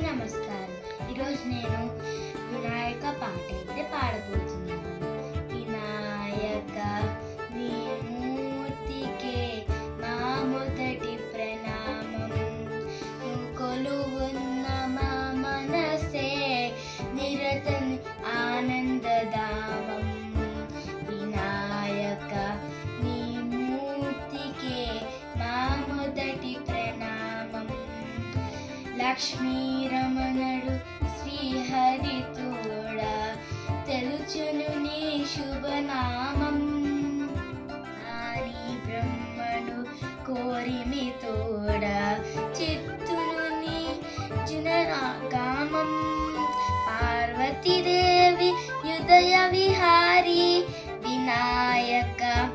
నమస్కారం. ఈరోజు నేను వినాయక పాట అయితే పాడబోతున్నాను. వినాయక నీ మూర్తికే మా మొదటి ప్రణామం. నువ్వు కొలువున్న మా మనసే నిరతం ఆనందధామం. వినాయక నీ మూర్తికే మా మొదటి ప్రణామం. లక్ష్మీ రమణుడు శ్రీహరి తోడా తెలుచును నీ శుభనామం. ఆని బ్రహ్మను కోరిమి తోడా చిత్తును నీ జునరాగామం. పార్వతీదేవి హృదయ విహారి వినాయక